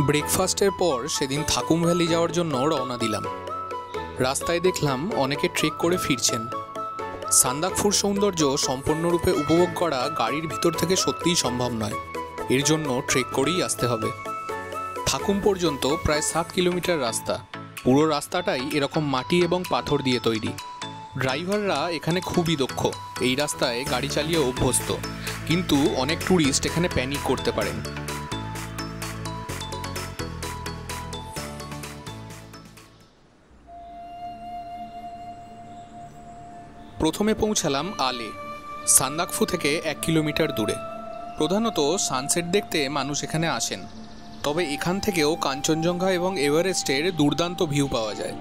ব্রেকফাস্টের পর সেদিন থাকুম ভ্যালি যাওয়ার জন্য রওনা দিলাম। রাস্তায় দেখলাম অনেকে ট্রেক করে ফিরছেন। সান্দাকফুর সৌন্দর্য সম্পূর্ণরূপে উপভোগ করা গাড়ির ভিতর থেকে সত্যিই সম্ভব নয়, এর জন্য ট্রেক করেই আসতে হবে। থাকুম পর্যন্ত প্রায় 7 কিলোমিটার রাস্তা। পুরো রাস্তাটাই এরকম মাটি এবং পাথর দিয়ে তৈরি। ড্রাইভাররা এখানে খুবই দক্ষ, এই রাস্তায় গাড়ি চালিয়ে অভ্যস্ত, কিন্তু অনেক ট্যুরিস্ট এখানে প্যানিক করতে পারেন। প্রথমে পৌঁছালাম আলে, সান্দাকফু থেকে 1 কিলোমিটার দূরে। প্রধানত সানসেট দেখতে মানুষ এখানে আসেন, তবে এখান থেকেও কাঞ্চনজঙ্ঘা এবং এভারেস্টের দুর্দান্ত ভিউ পাওয়া যায়।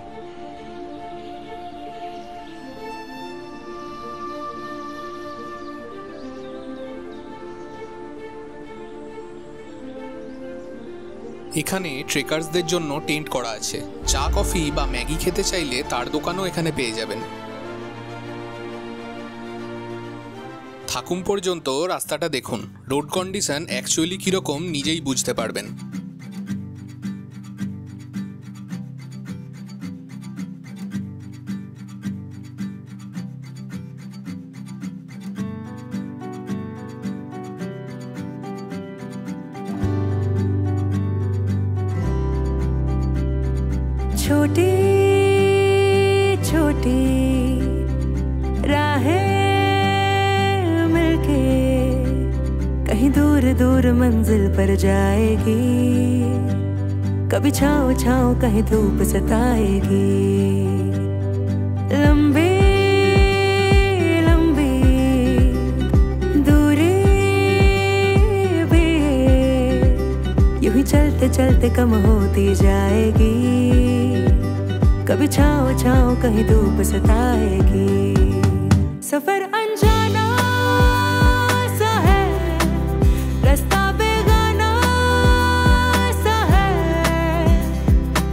এখানে ট্রেকার্সদের জন্য টেন্ট করা আছে। চা কফি বা ম্যাগি খেতে চাইলে তার দোকানও এখানে পেয়ে যাবেন। থাকুম পর্যন্ত রাস্তাটা দেখুন, রোড কন্ডিশন অ্যাকচুয়ালি কীরকম নিজেই বুঝতে পারবেন। छोटी छोटी राहें मिलके कहीं दूर दूर मंजिल पर जाएगी, कभी छाँव छाँव कहीं धूप सताएगी। लंबी लंबी दूरी भी यूं ही चलते चलते कम होती जाएगी, कभी छाँव छाँव कहीं धूप सताएगी। सफर अनजाना सा है, रास्ता बेगाना सा है,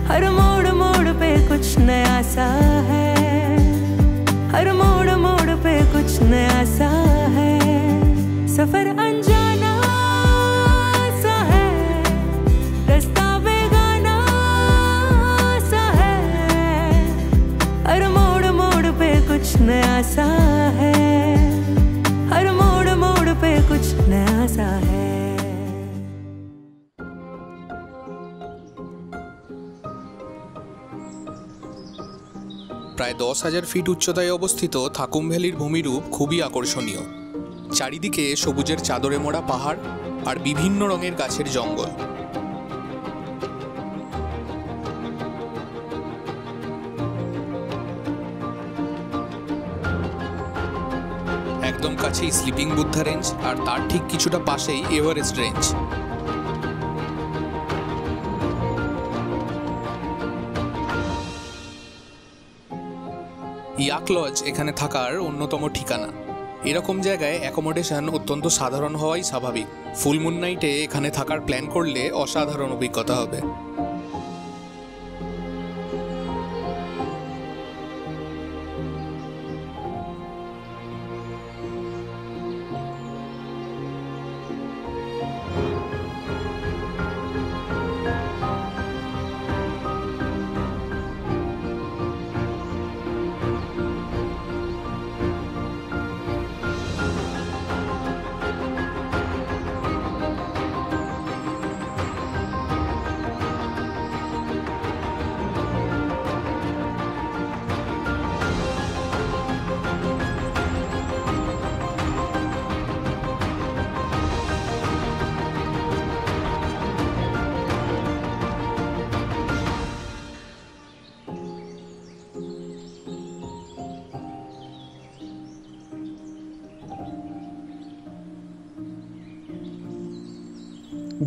हर मोड़ मोड़ पे कुछ नया सा है, हर मोड़ मोड़ पे कुछ नया सा है। सफर अनजाना सा है, रास्ता बेगाना सा है, हर मोड़ मोड़ पे कुछ नया सा है, हर मोड़ मोड़ पे कुछ नया सा है। প্রায় 10,000 ফিট উচ্চতায় অবস্থিত থাকুম ভ্যালির ভূমিরূপ খুবই আকর্ষণীয়। চারিদিকে সবুজের চাদরে মোড়া পাহাড় আর বিভিন্ন রঙের গাছের জঙ্গল। একদম কাছেই স্লিপিং বুদ্ধা রেঞ্জ, আর তার ঠিক কিছুটা পাশেই এভারেস্ট রেঞ্জ। ইয়াক লজ এখানে থাকার অন্যতম ঠিকানা। এরকম জায়গায় অ্যাকোমোডেশন অত্যন্ত সাধারণ হওয়াই স্বাভাবিক। ফুল মুন নাইটে এখানে থাকার প্ল্যান করলে অসাধারণ অভিজ্ঞতা হবে।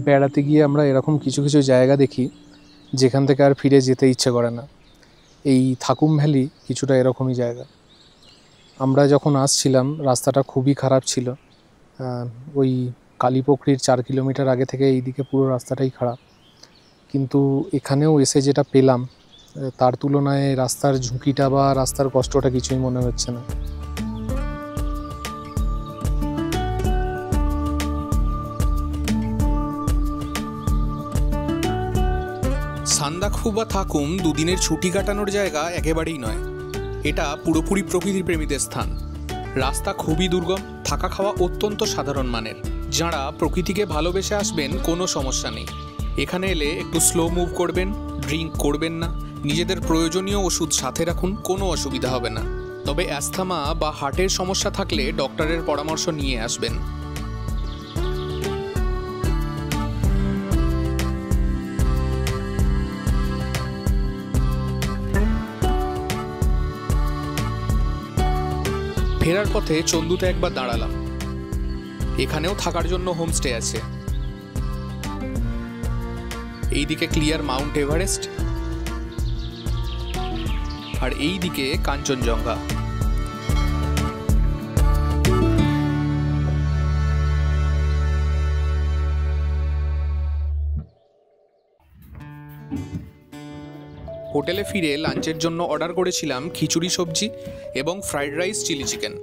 বেড়াতে গিয়ে আমরা এরকম কিছু কিছু জায়গা দেখি যেখান থেকে আর ফিরে যেতে ইচ্ছে করে না। এই থাকুম ভ্যালি কিছুটা এরকমই জায়গা। আমরা যখন আসছিলাম রাস্তাটা খুবই খারাপ ছিল। ওই কালীপোখরির 4 কিলোমিটার আগে থেকে এইদিকে পুরো রাস্তাটাই খারাপ, কিন্তু এখানেও এসে যেটা পেলাম তার তুলনায় রাস্তার ঝুঁকিটা বা রাস্তার কষ্টটা কিছুই মনে হচ্ছে না। সান্দাকফু বা থাকুম দুদিনের ছুটি কাটানোর জায়গা একেবারেই নয়। এটা পুরোপুরি প্রকৃতি প্রেমীদের স্থান। রাস্তা খুবই দুর্গম, থাকা খাওয়া অত্যন্ত সাধারণ মানের। যাঁরা প্রকৃতিকে ভালোবেসে আসবেন কোনো সমস্যা নেই। এখানে এলে একটু স্লো মুভ করবেন, ড্রিঙ্ক করবেন না, নিজেদের প্রয়োজনীয় ওষুধ সাথে রাখুন, কোনো অসুবিধা হবে না। তবে অ্যাস্থমা বা হার্টের সমস্যা থাকলে ডক্টরের পরামর্শ নিয়ে আসবেন। ফেরার পথে চন্দুতে একবার দাঁড়ালাম। এখানেও থাকার জন্য হোমস্টে আছে। এইদিকে ক্লিয়ার মাউন্ট এভারেস্ট, আর এইদিকে কাঞ্চনজঙ্ঘা। হোটেলে ফিরে লাঞ্চের জন্য অর্ডার করেছিলাম খিচুড়ি সবজি এবং ফ্রাইড রাইস, চিলি চিকেন।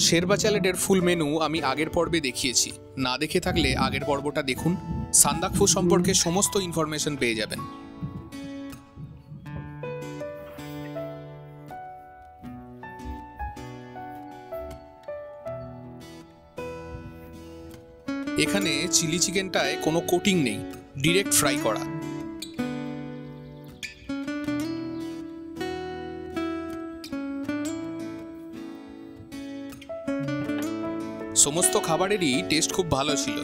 শেরবা চ্যালেটের ফুল মেনু আমি আগের পর্বে দেখিয়েছি, না দেখে থাকলে আগের পর্বটা দেখুন। সান্দাকফু সম্পর্কে সমস্ত ইনফরমেশন পেয়ে যাবেন। এখানে চিলি চিকেনটায় কোনো কোটিং নেই, ডিরেক্ট ফ্রাই করা। সমস্ত খাবারেরই টেস্ট খুব ভালো ছিল।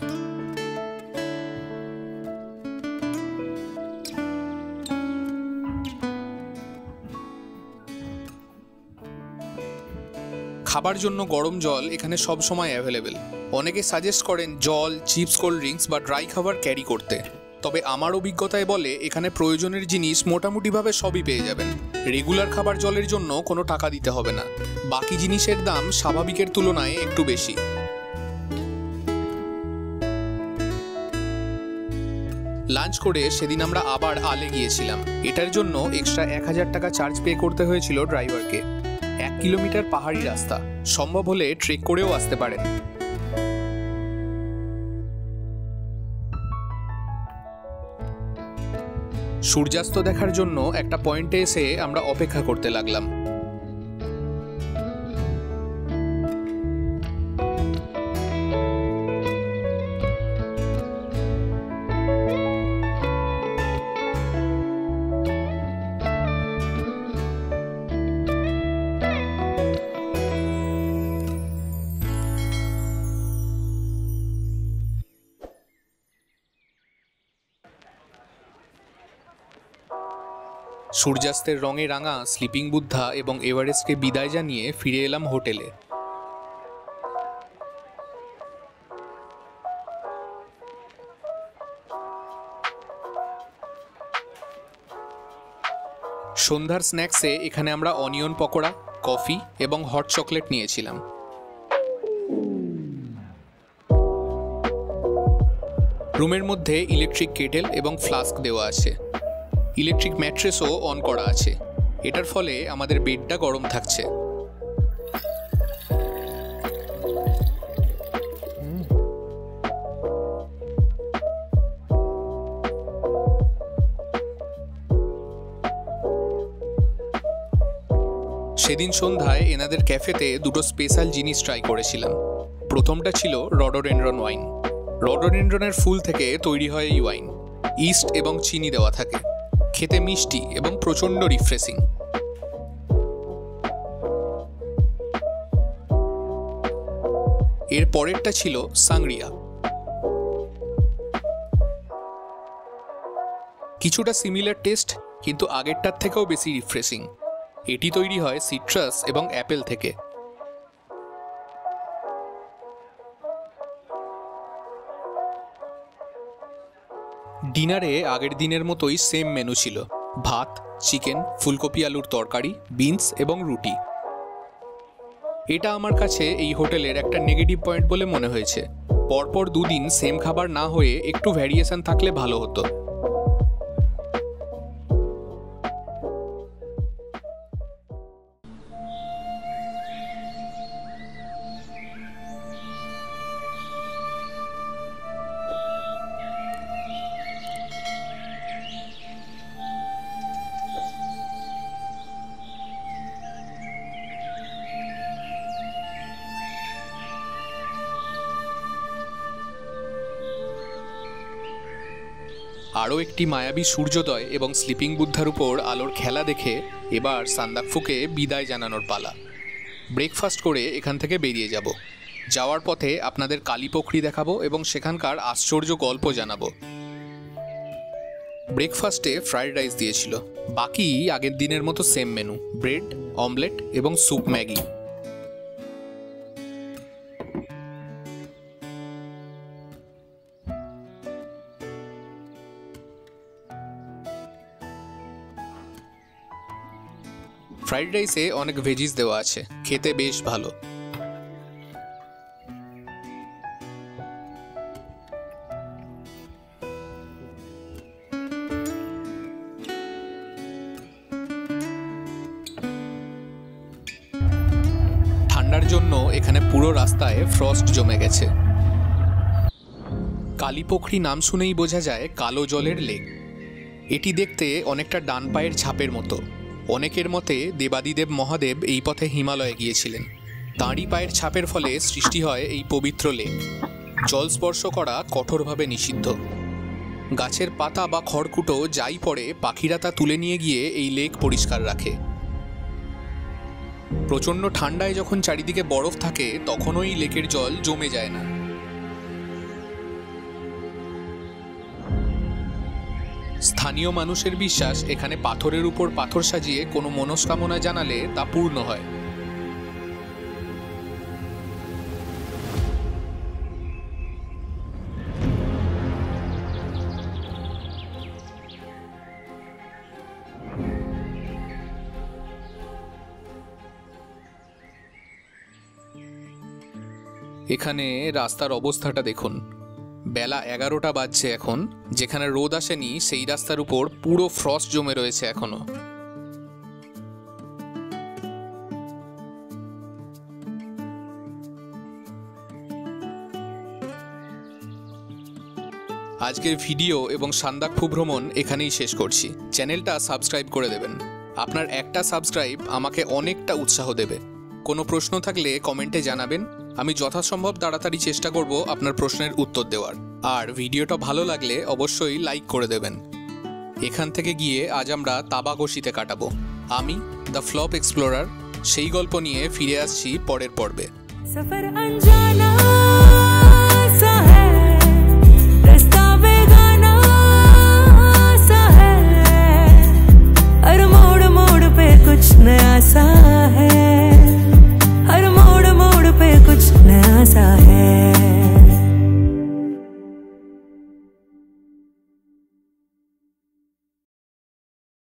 খাবার জন্য গরম জল এখানে সব সময় অ্যাভেলেবেল। অনেকে সাজেস্ট করেন জল, চিপস, কোল্ড ড্রিঙ্কস বা ড্রাই খাবার ক্যারি করতে। তবে আমার অভিজ্ঞতায় বলে এখানে প্রয়োজনের জিনিস মোটামুটিভাবে সবই পেয়ে যাবেন। রেগুলার খাবার জলের জন্য কোনো টাকা দিতে হবে না। বাকি জিনিসের দাম স্বাভাবিকের তুলনায় একটু বেশি। লাঞ্চ করে সেদিন আমরা আবার আলে গিয়েছিলাম। এটার জন্য এক্সট্রা 1000 টাকা চার্জ পে করতে হয়েছিল ড্রাইভারকে। 1 কিলোমিটার পাহাড়ি রাস্তা, সম্ভব হলে ট্রেক করেও আসতে পারেন। সূর্যাস্ত দেখার জন্য একটা পয়েন্টে এসে আমরা অপেক্ষা করতে লাগলাম। সূর্যাস্তের রঙে রাঙা স্লিপিং বুদ্ধা এবং এভারেস্টকে বিদায় জানিয়ে ফিরে এলাম হোটেলে। সন্ধ্যার স্ন্যাক্সে এখানে আমরা অনিয়ন পকোড়া, কফি এবং হট চকলেট নিয়েছিলাম। রুমের মধ্যে ইলেকট্রিক কেটেল এবং ফ্লাস্ক দেওয়া আছে। ইলেকট্রিক ম্যাট্রেসও অন করা আছে। এটার ফলে আমাদের বেডটা গরম থাকছে। সেদিন সন্ধ্যায় এনাদের ক্যাফেতে দুটো স্পেশাল জিনিস ট্রাই করেছিলাম। প্রথমটা ছিল রডোডেনড্রন ওয়াইন। রডোডেনড্রনের ফুল থেকে তৈরি হয় এই ওয়াইন। ইস্ট এবং চিনি দেওয়া থাকে। খেতে মিষ্টি এবং প্রচণ্ড রিফ্রেশিং। এর পরেরটা ছিল সাংরিয়া। কিছুটা সিমিলার টেস্ট, কিন্তু আগেরটার থেকেও বেশি রিফ্রেশিং। এটি তৈরি হয় সিট্রাস এবং অ্যাপেল থেকে। ডিনারে আগের দিনের মতোই সেম মেনু ছিল। ভাত, চিকেন, ফুলকপি আলুর তরকারি, বিনস এবং রুটি। এটা আমার কাছে এই হোটেলের একটা নেগেটিভ পয়েন্ট বলে মনে হয়েছে। পরপর দুদিন সেম খাবার না হয়ে একটু ভ্যারিয়েশন থাকলে ভালো হতো। আরও একটি মায়াবী সূর্যোদয় এবং স্লিপিং বুদ্ধার উপর আলোর খেলা দেখে এবার সান্দাকফুকে বিদায় জানানোর পালা। ব্রেকফাস্ট করে এখান থেকে বেরিয়ে যাব। যাওয়ার পথে আপনাদের কালীপোখরি দেখাবো এবং সেখানকার আশ্চর্য গল্প জানাবো। ব্রেকফাস্টে ফ্রাইড রাইস দিয়েছিল, বাকি আগের দিনের মতো সেম মেনু, ব্রেড, অমলেট এবং স্যুপ ম্যাগি। ফ্রাইড রাইসে অনেক ভেজিস দেওয়া আছে, খেতে বেশ ভালো। ঠান্ডার জন্য এখানে পুরো রাস্তায় ফ্রস্ট জমে গেছে। কালীপোখরি নাম শুনেই বোঝা যায় কালো জলের লেক। এটি দেখতে অনেকটা ডান পায়ের ছাপের মতো। অনেকের মতে দেবাদিদেব মহাদেব এই পথে হিমালয়ে গিয়েছিলেন, তাঁরই পায়ের ছাপের ফলে সৃষ্টি হয় এই পবিত্র লেক। জল স্পর্শ করা কঠোরভাবে নিষিদ্ধ। গাছের পাতা বা খড়কুটো যাই পড়ে পাখিরা তা তুলে নিয়ে গিয়ে এই লেক পরিষ্কার রাখে। প্রচণ্ড ঠান্ডায় যখন চারিদিকে বরফ থাকে তখন ওই লেকের জল জমে যায় না। স্থানীয় মানুষের বিশ্বাস এখানে পাথরের উপর পাথর সাজিয়ে কোনো মনস্কামনা জানালে তা পূর্ণ হয়। এখানে রাস্তার অবস্থাটা দেখুন। বেলা 11টা বাজছে এখন। যেখানে রোদ আসেনি সেই রাস্তার উপর পুরো ফ্রস্ট জমে রয়েছে এখনো। আজকের ভিডিও এবং সান্দাকফু ভ্রমণ এখানেই শেষ করছি। চ্যানেলটা সাবস্ক্রাইব করে দেবেন। আপনার একটা সাবস্ক্রাইব আমাকে অনেকটা উৎসাহ দেবে। কোনো প্রশ্ন থাকলে কমেন্টে জানাবেন, আমি যথাসম্ভব তাড়াতাড়ি চেষ্টা করব আপনার প্রশ্নের উত্তর দেওয়ার। আর ভিডিওটা ভালো লাগলে অবশ্যই লাইক করে দেবেন। এখান থেকে গিয়ে আজ আমরা তাবাকশিতে কাটাবো। আমি দ্য ফ্লপ এক্সপ্লোরার সেই গল্প নিয়ে ফিরে আসছি পরের পর্বে। सफर अनजाना